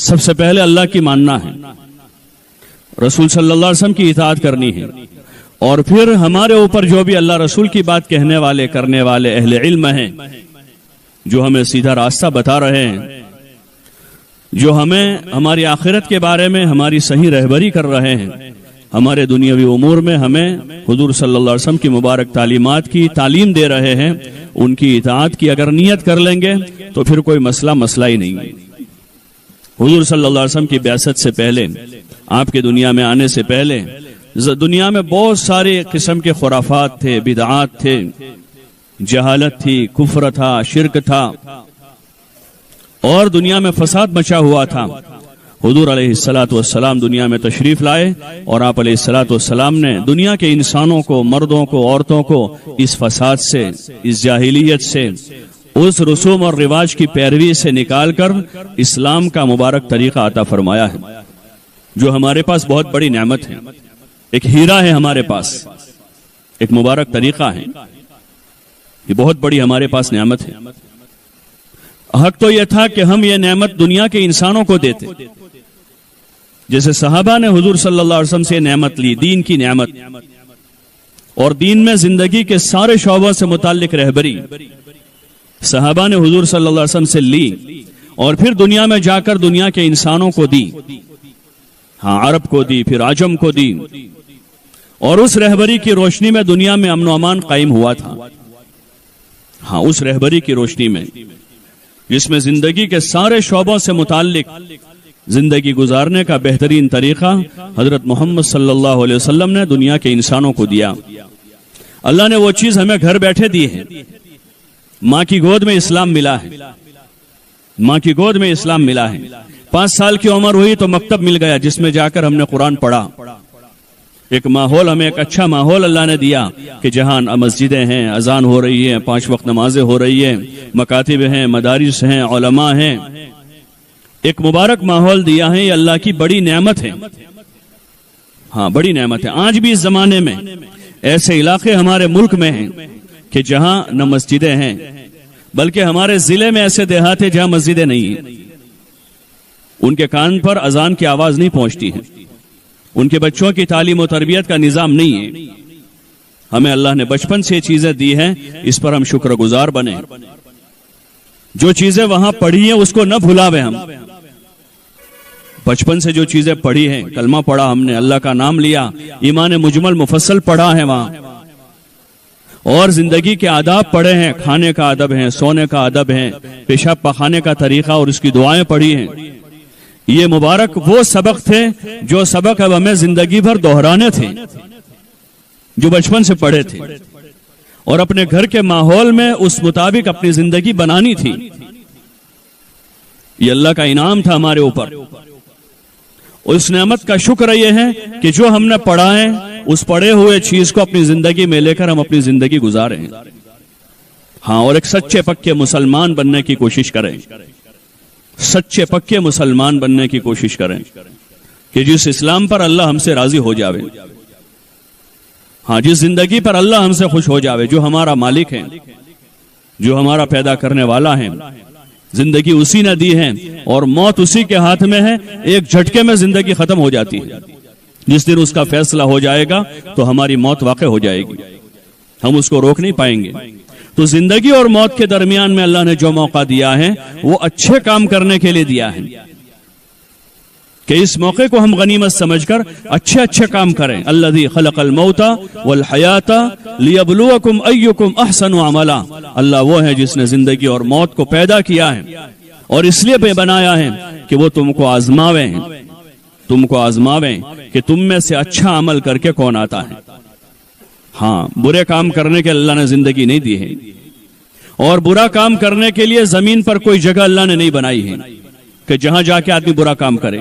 سب سے پہلے اللہ کی ماننا ہے، رسول صلی اللہ علیہ وسلم کی اطاعت کرنی ہے، اور پھر ہمارے اوپر جو بھی اللہ رسول کی بات کہنے والے کرنے والے اہل علم ہیں، جو ہمیں سیدھا راستہ بتا رہے ہیں، جو ہمیں ہماری آخرت کے بارے میں ہماری صحیح رہبری کر رہے ہیں، ہمارے دنیاوی امور میں ہمیں حضور صلی اللہ علیہ وسلم کی مبارک تعلیمات کی تعلیم دے رہے ہیں، ان کی اطاعت کی اگر نیت کر لیں گے تو پھر کوئی مسئلہ ہی نہیں ہے۔ حضور صلی اللہ علیہ وسلم کی بعثت سے پہلے، آپ کے دنیا میں آنے سے پہلے دنیا میں بہت سارے قسم کے خرافات تھے، بدعات تھے، جہالت تھی، کفر تھا، شرک تھا، اور دنیا میں فساد مچا ہوا تھا۔ حضور علیہ السلام دنیا میں تشریف لائے، اور آپ علیہ السلام نے دنیا کے انسانوں کو، مردوں کو، عورتوں کو اس فساد سے، اس جاہلیت سے، اس رسوم اور رواج کی پیروی سے نکال کر اسلام کا مبارک طریقہ عطا فرمایا ہے، جو ہمارے پاس بہت بڑی نعمت ہے، ایک ہیرا ہے ہمارے پاس، ایک مبارک طریقہ ہے، یہ بہت بڑی ہمارے پاس نعمت ہے۔ حق تو یہ تھا کہ ہم یہ نعمت دنیا کے انسانوں کو دیتے، جیسے صحابہ نے حضور صلی اللہ علیہ وسلم سے نعمت لی، دین کی نعمت، اور دین میں زندگی کے سارے شعبوں سے متعلق رہبری صحابہ نے حضور صلی اللہ علیہ وسلم سے لی، اور پھر دنیا میں جا کر دنیا کے انسانوں کو دی، ہاں عرب کو دی، پھر عجم کو دی، اور اس رہبری کی روشنی میں دنیا میں امن و امان قائم ہوا تھا۔ ہاں اس رہبری کی روشنی میں، جس میں زندگی کے سارے شعبوں سے متعلق زندگی گزارنے کا بہترین طریقہ حضرت محمد صلی اللہ علیہ وسلم نے دنیا کے انسانوں کو دیا۔ اللہ نے وہ چیز ہمیں گھر بیٹھے دی ہے، ماں کی گود میں اسلام ملا ہے، ماں کی گود میں اسلام ملا ہے۔ 5 سال کی عمر ہوئی تو مکتب مل گیا، جس میں جا کر ہم نے قرآن پڑھا۔ ایک ماحول، ہمیں ایک اچھا ماحول اللہ نے دیا کہ جہاں مسجدیں ہیں، اذان ہو رہی ہے، 5 وقت نمازیں ہو رہی ہیں، مکاتب ہیں، مدارس ہیں، علماء ہیں، ایک مبارک ماحول دیا ہے۔ یہ اللہ کی بڑی نعمت ہے، ہاں بڑی نعمت ہے۔ آج بھی اس زمانے میں ایسے علاقے ہمارے ملک میں ہیں کہ جہاں نہ مسجدیں ہیں، بلکہ ہمارے ضلع میں ایسے دیہات ہیں جہاں مسجدیں نہیں ہیں، ان کے کان پر اذان کی آواز نہیں پہنچتی ہے، ان کے بچوں کی تعلیم و تربیت کا نظام نہیں ہے۔ ہمیں اللہ نے بچپن سے یہ چیزیں دی ہیں، اس پر ہم شکر گزار بنیں۔ جو چیزیں وہاں پڑھی ہیں اس کو نہ بھلاویں۔ ہم بچپن سے جو چیزیں پڑھی ہیں، کلمہ پڑھا ہم نے، اللہ کا نام لیا، ایمان مجمل مفصل پڑھا ہے وہاں، اور زندگی کے آداب پڑھے ہیں، کھانے کا ادب ہے، سونے کا ادب ہے، پیشاب پخانے کا طریقہ اور اس کی دعائیں پڑھی ہیں۔ یہ مبارک وہ سبق تھے جو سبق اب ہمیں زندگی بھر دہرانے تھے، جو بچپن سے پڑھے تھے، اور اپنے گھر کے ماحول میں اس مطابق اپنی زندگی بنانی تھی۔ یہ اللہ کا انعام تھا ہمارے اوپر۔ اس نعمت کا شکر یہ ہے کہ جو ہم نے پڑھا ہے، اس پڑھے ہوئے چیز کو اپنی زندگی میں لے کر ہم اپنی زندگی گزاریں، ہاں، اور ایک سچے پکے مسلمان بننے کی کوشش کریں، سچے پکے مسلمان بننے کی کوشش کریں کہ جس اسلام پر اللہ ہم سے راضی ہو جاوے، ہاں، جس زندگی پر اللہ ہم سے خوش ہو جاوے، جو ہمارا مالک ہے، جو ہمارا پیدا کرنے والا ہے، زندگی اسی نے دی ہے اور موت اسی کے ہاتھ میں ہے۔ ایک جھٹکے میں زندگی ختم ہو جاتی ہے، جس دن اس کا فیصلہ ہو جائے گا تو ہماری موت واقع ہو جائے گی، ہم اس کو روک نہیں پائیں گے۔ تو زندگی اور موت کے درمیان میں اللہ نے جو موقع دیا ہے وہ اچھے کام کرنے کے لیے دیا ہے، کہ اس موقع کو ہم غنیمت سمجھ کر اچھے کام کریں۔ الذی خلق الموت والحیات لیبلوکم ایکم احسن عملا، اللہ وہ ہے جس نے زندگی اور موت کو پیدا کیا ہے اور اس لیے بنایا ہے کہ وہ تم کو آزماویں کہ تم میں سے اچھا عمل کر کے کون آتا ہے۔ ہاں، برے کام کرنے کے اللہ نے زندگی نہیں دی ہے، اور برا کام کرنے کے لیے زمین پر کوئی جگہ اللہ نے نہیں بنائی ہے کہ جہاں جا کے آدمی برا کام کرے۔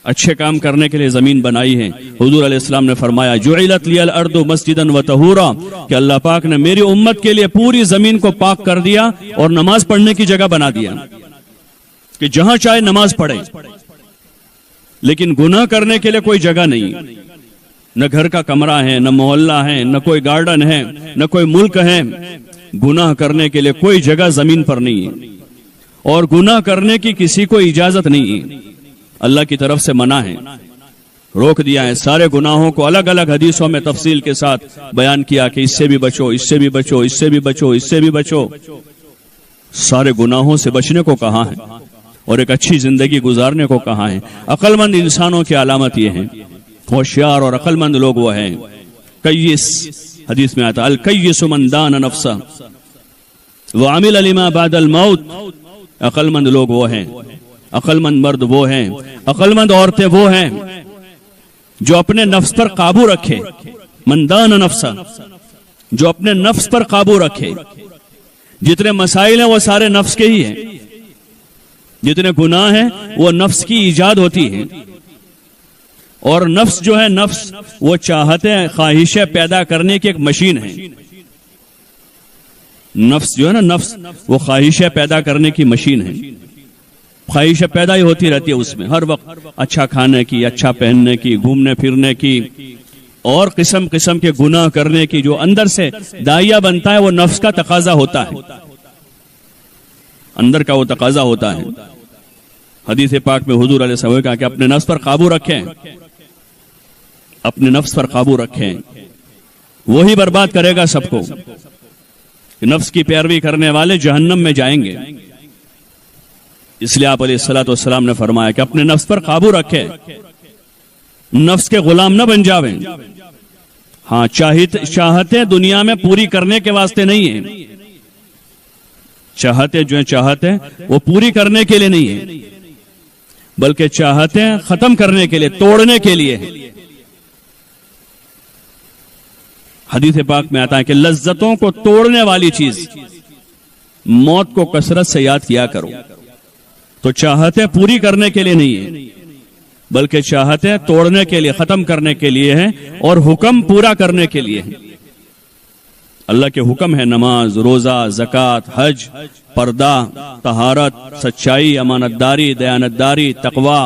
اچھے کام کرنے کے لیے زمین بنائی ہے۔ حضور علیہ السلام نے فرمایا جعلت لی الارض مسجدا وطہورا، کہ اللہ پاک نے میری امت کے لیے پوری زمین کو پاک کر دیا اور نماز پڑھنے کی جگہ بنا دیا کہ جہاں چاہے نماز پڑھے، لیکن گناہ کرنے کے لیے کوئی جگہ نہیں، نہ گھر کا کمرہ ہے، نہ محلہ ہے، نہ کوئی گارڈن ہے، نہ کوئی ملک ہے، گناہ کرنے کے لیے کوئی جگہ زمین پر نہیں ہے۔ اور گناہ کرنے کی کسی کو اجازت نہیں ہے، اللہ کی طرف سے منع ہے، روک دیا ہے۔ سارے گناہوں کو الگ الگ حدیثوں میں تفصیل کے ساتھ بیان کیا کہ اس سے بھی بچو، اس سے بھی بچو، اس سے بھی بچو، اس سے بھی بچو۔ سارے گناہوں سے بچنے کو کہا ہے اور ایک اچھی زندگی گزارنے کو کہا ہے۔ عقل مند انسانوں کی علامت یہ ہے، ہوشیار اور عقل مند لوگ وہ ہیں کیس، حدیث میں آتا الکیس من دان نفسہ وعمل لما بعد الموت۔ عقل مند لوگ وہ ہیں، عقل مند مرد وہ ہیں، عقل مند عورتیں وہ ہیں جو اپنے نفس پر قابو رکھے، من دان نفسہ، جو اپنے نفس پر قابو رکھے۔ جتنے مسائل ہیں وہ سارے نفس کے ہی ہیں، جتنے گناہ ہیں وہ نفس کی ایجاد ہوتی ہیں، اور نفس جو ہے، نفس وہ چاہتیں خواہشیں پیدا کرنے کی ایک مشین ہے۔ نفس جو ہے نا، نفس وہ خواہشیں پیدا کرنے کی مشین ہے، خواہشیں پیدا ہی ہوتی رہتی ہے اس میں ہر وقت، اچھا کھانے کی، اچھا پہننے کی، گھومنے پھرنے کی، اور قسم قسم کے گناہ کرنے کی۔ جو اندر سے داعیہ بنتا ہے وہ نفس کا تقاضا ہوتا ہے، اندر کا وہ تقاضا ہوتا ہے۔ حدیث پاک میں حضور علیہ السلام نے کہا کہ اپنے نفس پر قابو رکھیں، اپنے نفس پر قابو رکھیں، وہی برباد کرے گا سب کو۔ نفس کی پیروی کرنے والے جہنم میں جائیں گے۔ اس لیے آپ علیہ الصلوۃ والسلام نے فرمایا کہ اپنے نفس پر قابو رکھیں، نفس کے غلام نہ بن جاویں۔ ہاں، چاہتے دنیا میں پوری کرنے کے واسطے نہیں ہیں، چاہتے جو ہیں چاہتے وہ پوری کرنے کے لیے نہیں ہے، بلکہ چاہتے ہیں ختم کرنے کے لیے، توڑنے کے لیے۔ حدیث پاک میں آتا ہے کہ لذتوں کو توڑنے والی چیز موت کو کثرت سے یاد کیا کرو۔ تو چاہتے پوری کرنے کے لیے نہیں ہے، بلکہ چاہتے توڑنے کے لیے، ختم کرنے کے لیے ہے، اور حکم پورا کرنے کے لیے ہے۔ اللہ کے حکم ہے نماز، روزہ، زکوٰۃ، حج، پردہ، طہارت، سچائی، امانت داری، دیانت داری، تقوی،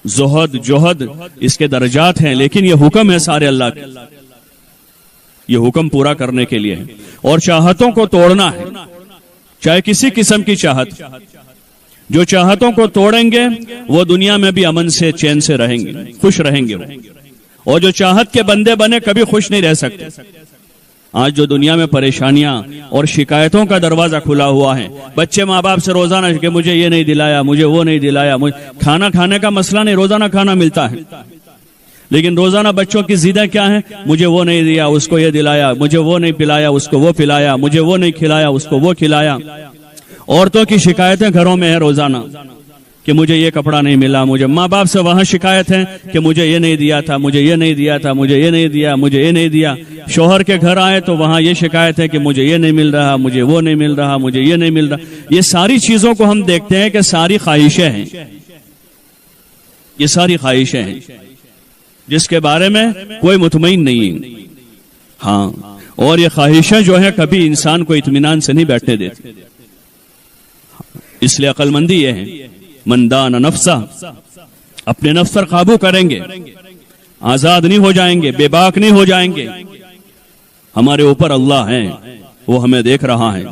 زہد، جہد، اس کے درجات ہیں، لیکن یہ حکم ہے سارے اللہ کے، یہ حکم پورا کرنے کے لیے ہے۔ اور چاہتوں کو توڑنا ہے، چاہے کسی قسم کی چاہت۔ جو چاہتوں کو توڑیں گے وہ دنیا میں بھی امن سے، چین سے رہیں گے، خوش رہیں گے۔ اور جو چاہت کے بندے بنے کبھی خوش نہیں رہ سکتے۔ آج جو دنیا میں پریشانیاں اور شکایتوں کا دروازہ کھلا ہوا ہے، بچے ماں باپ سے روزانہ کہ مجھے یہ نہیں دلایا، مجھے وہ نہیں دلایا۔ کھانا کھانے کا مسئلہ نہیں، روزانہ کھانا ملتا ہے، لیکن روزانہ بچوں کی ضدیں کیا ہیں؟ مجھے وہ نہیں دیا، اس کو یہ دلایا، مجھے وہ نہیں پلایا، اس کو وہ پلایا، مجھے وہ نہیں کھلایا، اس کو وہ کھلایا۔ عورتوں کی شکایتیں گھروں میں ہیں روزانہ کہ مجھے یہ کپڑا نہیں ملا، مجھے ماں باپ سے وہاں شکایت ہے کہ مجھے یہ نہیں دیا تھا، مجھے یہ نہیں دیا تھا، مجھے یہ نہیں دیا، مجھے یہ نہیں دیا۔ شوہر کے گھر آئے تو وہاں یہ شکایت ہے کہ مجھے یہ نہیں مل رہا، مجھے وہ نہیں مل رہا، مجھے یہ نہیں مل رہا۔ یہ ساری چیزوں کو ہم دیکھتے ہیں کہ ساری خواہشیں ہیں، یہ ساری خواہشیں ہیں جس کے بارے میں کوئی مطمئن نہیں ہے۔ ہاں، اور یہ خواہشیں جو ہیں کبھی انسان کو اطمینان سے نہیں بیٹھنے دیتی۔ اس لیے عقل مندی یہ ہے، من دان نفسہ، اپنے نفس پر قابو کریں گے، آزاد نہیں ہو جائیں گے، بے باک نہیں ہو جائیں گے۔ ہمارے اوپر اللہ ہے، وہ ہمیں دیکھ رہا ہے۔